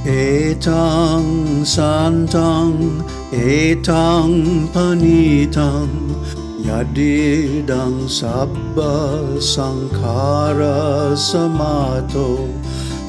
Etang santang, etang panitang, yadidang sabba sankhara samato,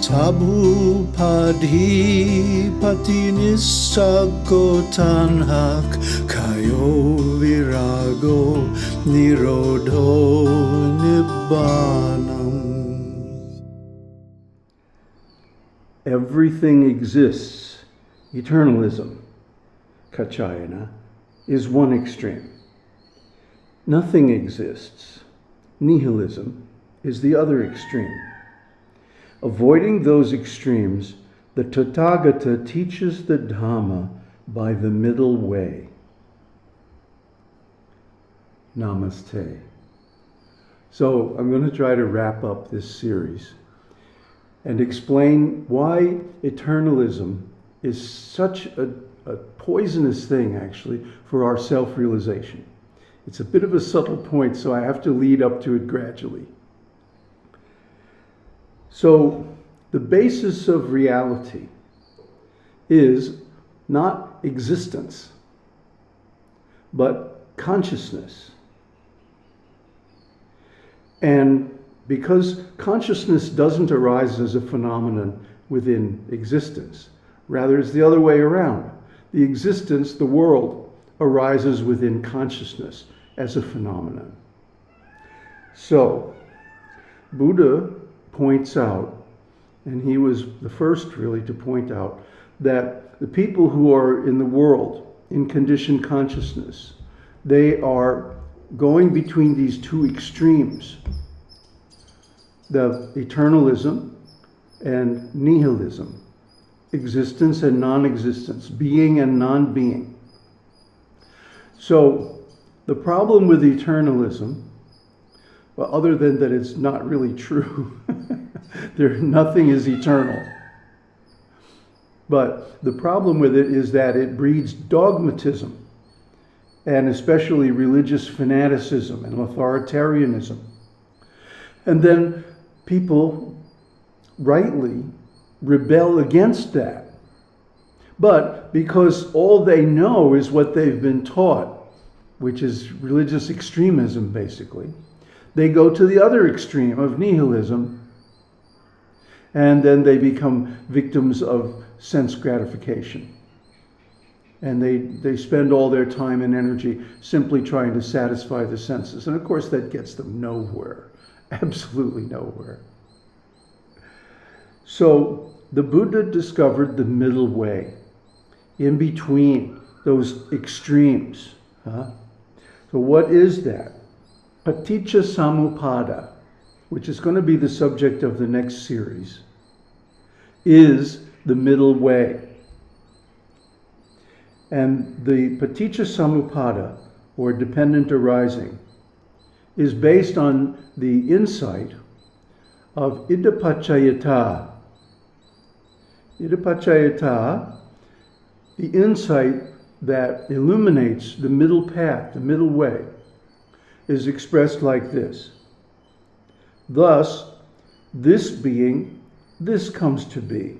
tabu padhi patinissago tanhak, kayo virago nirodho nibbānam. Everything exists. Eternalism, Kaccāyana, is one extreme. Nothing exists. Nihilism is the other extreme. Avoiding those extremes, the Tathagata teaches the Dhamma by the middle way. Namaste. So I'm going to try to wrap up this series and explain why eternalism is such a poisonous thing, actually, for our self-realization. It's a bit of a subtle point, so I have to lead up to it gradually. So, the basis of reality is not existence, but consciousness. And because consciousness doesn't arise as a phenomenon within existence, rather it's the other way around. The existence, the world, arises within consciousness as a phenomenon. So, Buddha points out, and he was the first really to point out, that the people who are in the world, in conditioned consciousness, they are going between these two extremes, the eternalism and nihilism, existence and non-existence, being and non-being. So the problem with eternalism, well, other than that it's not really true, nothing is eternal. But the problem with it is that it breeds dogmatism, and especially religious fanaticism and authoritarianism. And then people rightly rebel against that. But because all they know is what they've been taught, which is religious extremism basically, they go to the other extreme of nihilism, and then they become victims of sense gratification. And they spend all their time and energy simply trying to satisfy the senses. And of course that gets them nowhere, absolutely nowhere. So the Buddha discovered the middle way, in between those extremes. So what is that? Paticca samuppada, which is going to be the subject of the next series, is the middle way. And the paticca samuppada, or dependent arising, is based on the insight of idappaccayatā. Idappaccayatā, the insight that illuminates the middle path, the middle way, is expressed like this. Thus, this being, this comes to be.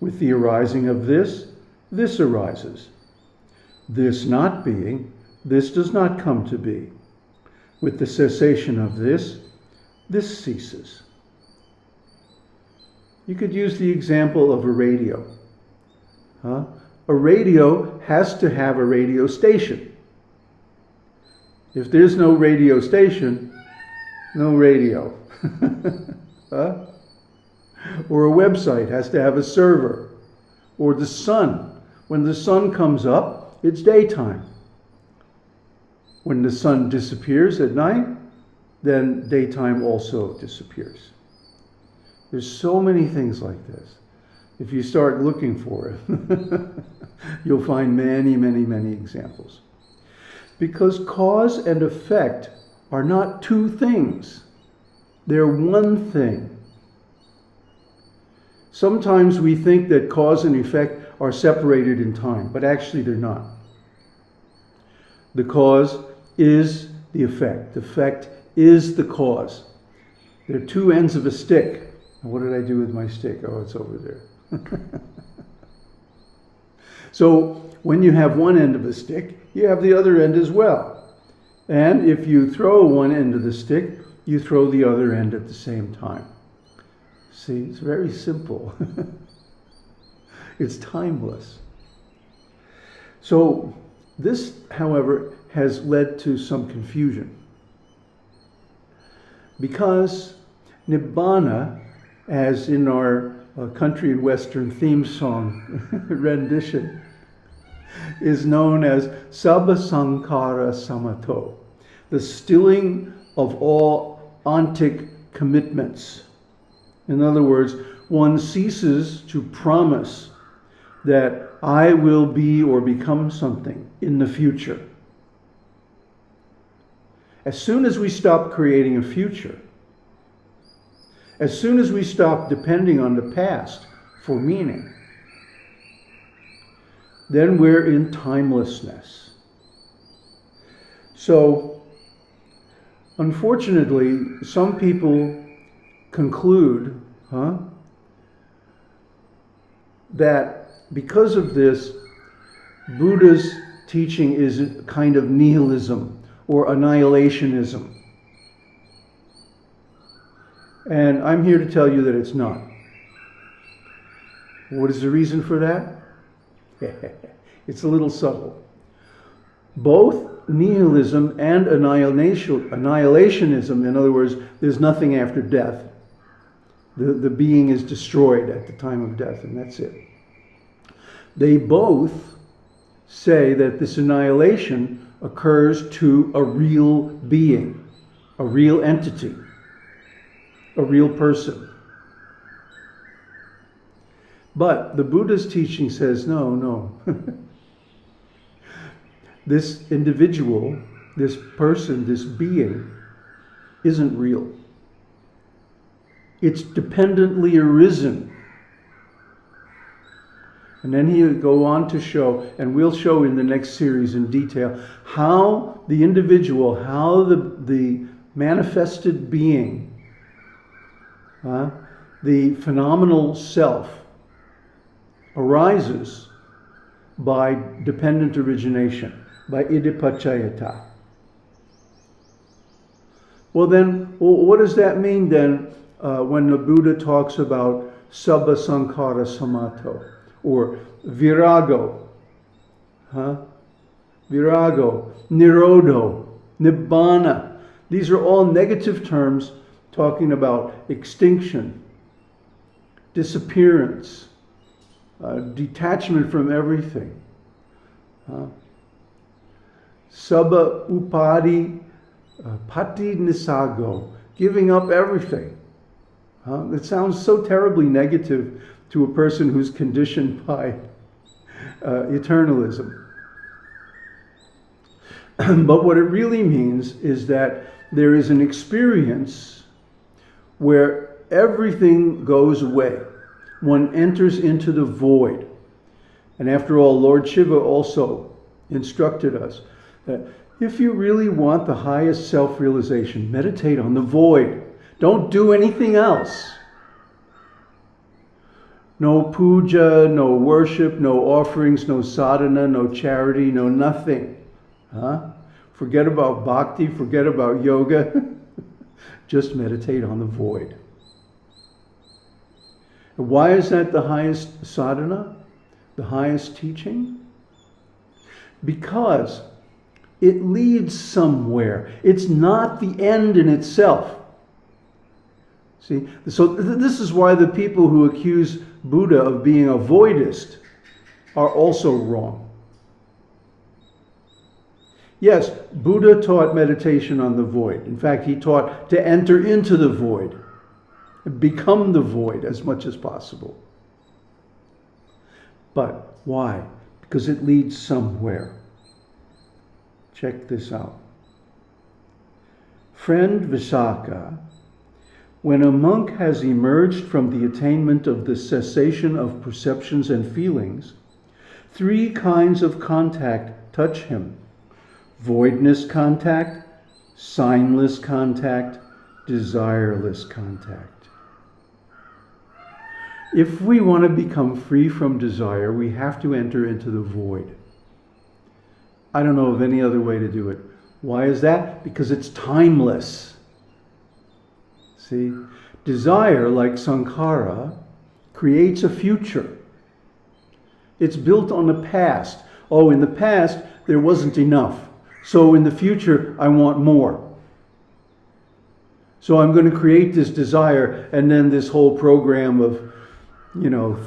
With the arising of this, this arises. This not being, this does not come to be. With the cessation of this, this ceases. You could use the example of a radio. A radio has to have a radio station. If there's no radio station, no radio. Or a website has to have a server. Or the sun. When the sun comes up, it's daytime. When the sun disappears at night, then daytime also disappears. There's so many things like this. If you start looking for it, you'll find many, many, many examples. Because cause and effect are not two things. They're one thing. Sometimes we think that cause and effect are separated in time, but actually they're not. The cause is the effect. The effect is the cause. They're two ends of a stick. And what did I do with my stick? Oh, it's over there. So when you have one end of a stick, you have the other end as well. And if you throw one end of the stick, you throw the other end at the same time. See, it's very simple. It's timeless. So this, however, has led to some confusion. Because Nibbana, as in our country and western theme song rendition, is known as Sabba Sankhara Samato, the stilling of all ontic commitments. In other words, one ceases to promise that I will be or become something in the future. As soon as we stop creating a future, as soon as we stop depending on the past for meaning, then we're in timelessness. So, unfortunately, some people conclude that because of this, Buddha's teaching is a kind of nihilism or annihilationism. And I'm here to tell you that it's not. What is the reason for that? It's a little subtle. Both nihilism and annihilationism, in other words, there's nothing after death. The being is destroyed at the time of death, and that's it. They both say that this annihilation occurs to a real being, a real entity, a real person. But the Buddha's teaching says, no. This individual, this person, this being, isn't real. It's dependently arisen. And then he'll go on to show, and we'll show in the next series in detail, how the individual, how the manifested being, the phenomenal self, arises by dependent origination, by idappaccayatā. Well then, what does that mean then when the Buddha talks about sabba sankhara samato, or virago, virago, nirodho, nibbana? These are all negative terms talking about extinction, disappearance, detachment from everything. Sabba upadi pati nisago, giving up everything. It sounds so terribly negative to a person who's conditioned by eternalism. But what it really means is that there is an experience where everything goes away. One enters into the void. And after all, Lord Shiva also instructed us that if you really want the highest self-realization, meditate on the void. Don't do anything else. No puja, no worship, no offerings, no sadhana, no charity, no nothing. Forget about bhakti, forget about yoga. Just meditate on the void. And why is that the highest sadhana? The highest teaching? Because it leads somewhere. It's not the end in itself. See, so this is why the people who accuse Buddha of being a voidist are also wrong. Yes, Buddha taught meditation on the void. In fact, he taught to enter into the void, become the void as much as possible. But why? Because it leads somewhere. Check this out. Friend Visakha, when a monk has emerged from the attainment of the cessation of perceptions and feelings, 3 kinds of contact touch him: voidness contact, signless contact, desireless contact. If we want to become free from desire, we have to enter into the void. I don't know of any other way to do it. Why is that? Because it's timeless. See? Desire, like sankhara, creates a future. It's built on the past. Oh, in the past, there wasn't enough. So in the future, I want more. So I'm going to create this desire, and then this whole program of,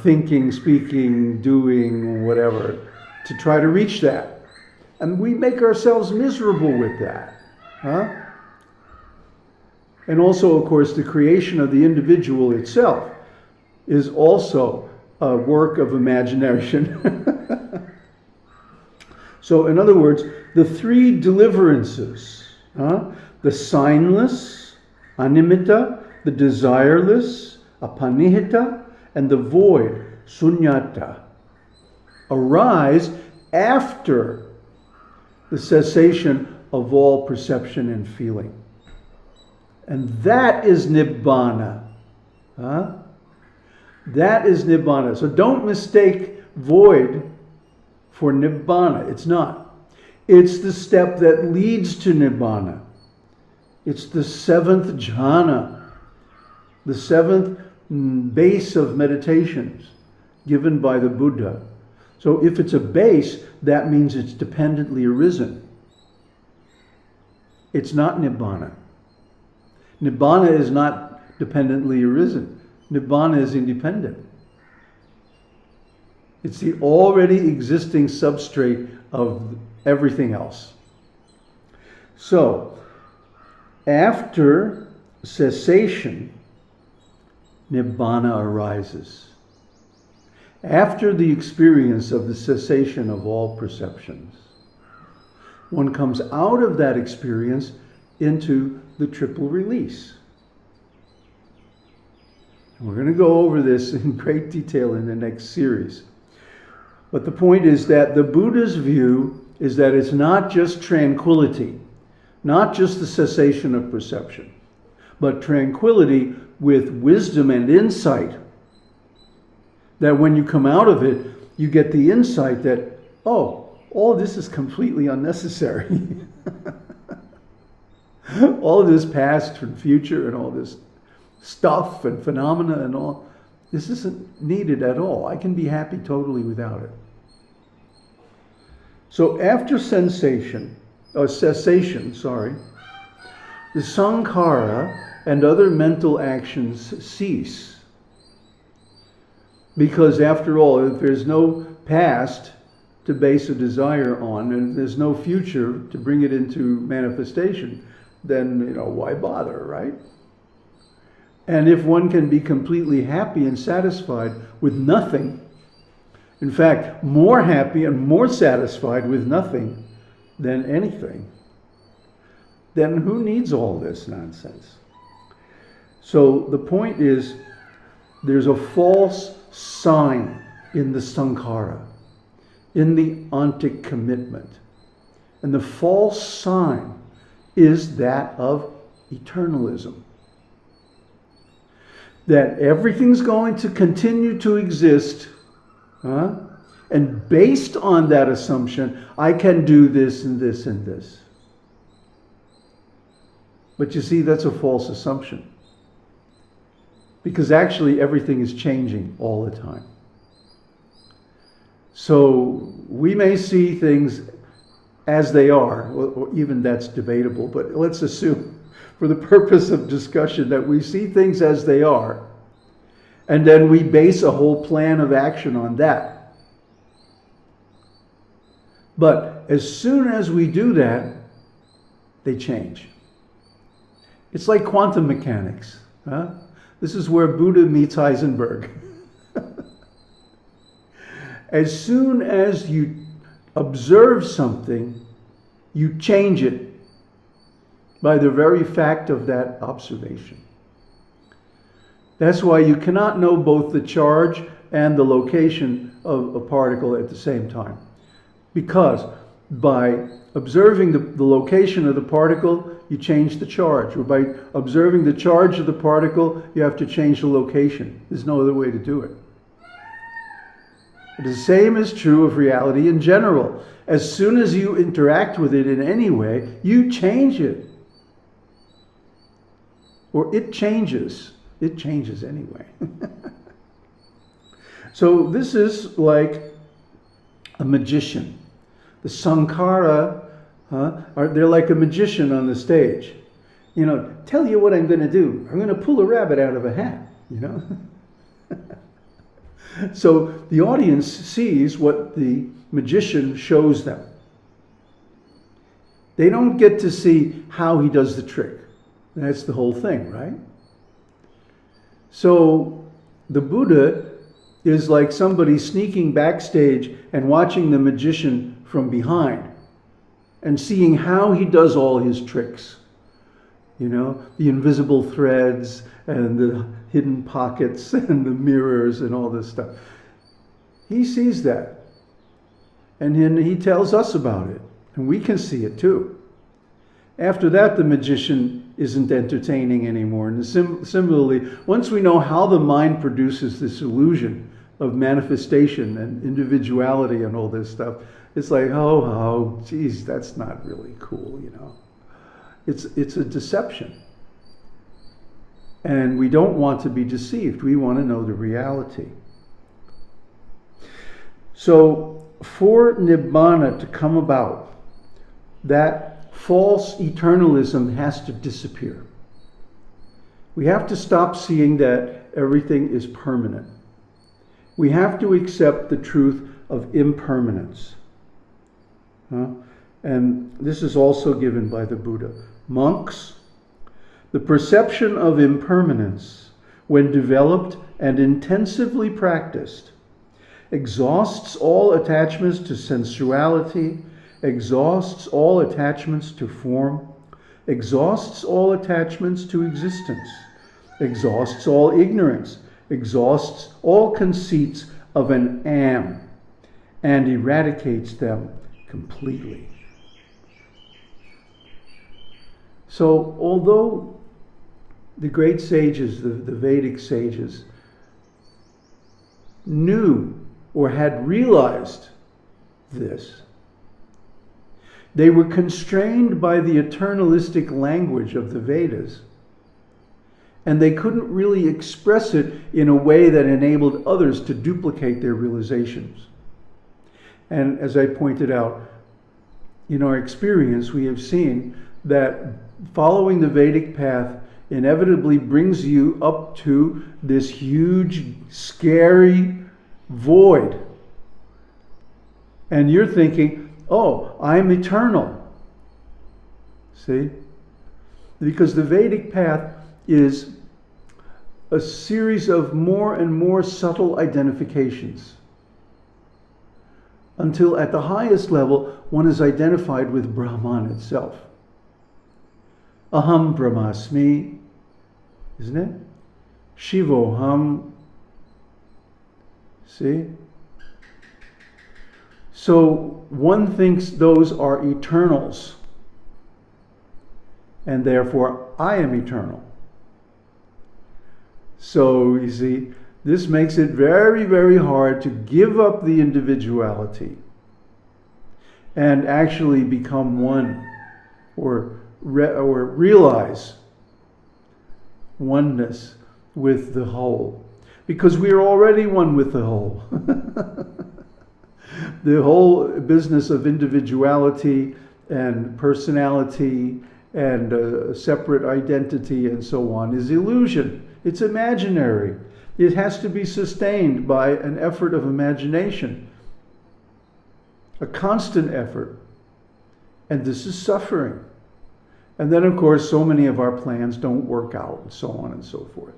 thinking, speaking, doing, whatever, to try to reach that. And we make ourselves miserable with that. Huh? And also, of course, the creation of the individual itself is also a work of imagination. So, in other words, the three deliverances, the signless, animita, the desireless, apanihita, and the void, sunyata, arise after the cessation of all perception and feeling. And that is nibbana. That is nibbana. So don't mistake void for nibbana. It's not. It's the step that leads to nibbana. It's the seventh jhana, the seventh base of meditations given by the Buddha. So if it's a base, that means it's dependently arisen. It's not nibbana. Nibbana is not dependently arisen. Nibbana is independent. It's the already existing substrate of everything else. So, after cessation, Nibbana arises. After the experience of the cessation of all perceptions, one comes out of that experience into the triple release. And we're going to go over this in great detail in the next series. But the point is that the Buddha's view is that it's not just tranquility, not just the cessation of perception, but tranquility with wisdom and insight. That when you come out of it, you get the insight that, oh, all this is completely unnecessary. All of this past and future and all this stuff and phenomena and all, this isn't needed at all. I can be happy totally without it. So after cessation, the sankhara and other mental actions cease. Because after all, if there's no past to base a desire on, and there's no future to bring it into manifestation, then, why bother, right? And if one can be completely happy and satisfied with nothing, in fact, more happy and more satisfied with nothing than anything, then who needs all this nonsense? So the point is, there's a false sign in the sankhara, in the ontic commitment. And the false sign is that of eternalism. That everything's going to continue to exist, and based on that assumption, I can do this and this and this. But you see, that's a false assumption. Because actually everything is changing all the time. So we may see things as they are, or even that's debatable, but let's assume for the purpose of discussion that we see things as they are, and then we base a whole plan of action on that. But as soon as we do that, they change. It's like quantum mechanics. This is where Buddha meets Heisenberg. As soon as you observe something, you change it by the very fact of that observation. That's why you cannot know both the charge and the location of a particle at the same time. Because by observing the location of the particle, you change the charge. Or by observing the charge of the particle, you have to change the location. There's no other way to do it. The same is true of reality in general. As soon as you interact with it in any way, you change it. Or it changes. It changes anyway. So this is like a magician. The sankhara, they're like a magician on the stage. You know, tell you what I'm going to do. I'm going to pull a rabbit out of a hat, you know. So the audience sees what the magician shows them. They don't get to see how he does the trick. That's the whole thing, right? So the Buddha is like somebody sneaking backstage and watching the magician from behind and seeing how he does all his tricks. You know, the invisible threads and the hidden pockets and the mirrors and all this stuff. He sees that. And then he tells us about it. And we can see it too. After that, the magician isn't entertaining anymore. And similarly, once we know how the mind produces this illusion of manifestation and individuality and all this stuff, it's like, oh, geez, that's not really cool, you know. It's a deception. And we don't want to be deceived. We want to know the reality. So for Nibbana to come about, that false eternalism has to disappear. We have to stop seeing that everything is permanent. We have to accept the truth of impermanence. And this is also given by the Buddha. Monks, the perception of impermanence, when developed and intensively practiced, exhausts all attachments to sensuality, exhausts all attachments to form, exhausts all attachments to existence, exhausts all ignorance, exhausts all conceits of an am, and eradicates them completely. So although the great sages, the Vedic sages, knew or had realized this, they were constrained by the eternalistic language of the Vedas, and they couldn't really express it in a way that enabled others to duplicate their realizations. And as I pointed out, in our experience, we have seen that following the Vedic path inevitably brings you up to this huge, scary void. And you're thinking, oh, I'm eternal. See? Because the Vedic path is a series of more and more subtle identifications, until at the highest level, one is identified with Brahman itself. Aham Brahmasmi, isn't it? Shivoham. See? So one thinks those are eternals, and therefore I am eternal. So you see, this makes it very, very hard to give up the individuality and actually become one, or realize oneness with the whole. Because we are already one with the whole. The whole business of individuality and personality and separate identity and so on is illusion. It's imaginary. It has to be sustained by an effort of imagination, a constant effort. And this is suffering. And then, of course, so many of our plans don't work out, and so on and so forth.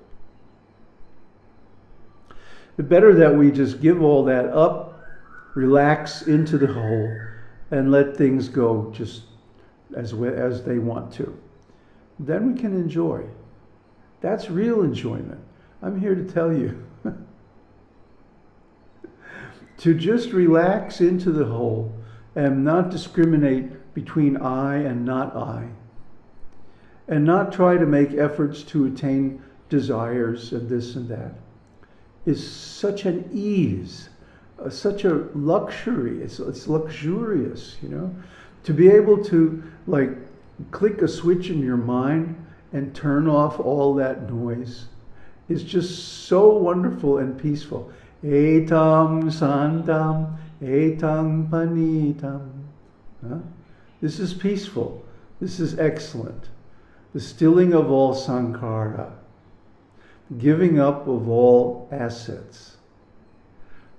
It's better that we just give all that up, relax into the whole, and let things go just as they want to. Then we can enjoy. That's real enjoyment. I'm here to tell you. To just relax into the whole and not discriminate between I and not I and not try to make efforts to attain desires and this and that, is such an ease, such a luxury. It's luxurious, you know, to be able to like click a switch in your mind and turn off all that noise is just so wonderful and peaceful. Etam santam, etam panitam. Huh? This is peaceful. This is excellent. The stilling of all sankhara, giving up of all assets,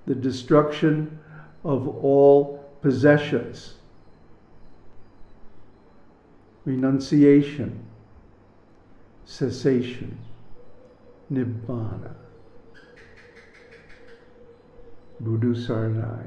the destruction of all possessions, renunciation, cessation, nibbana. Buddhu Saranai.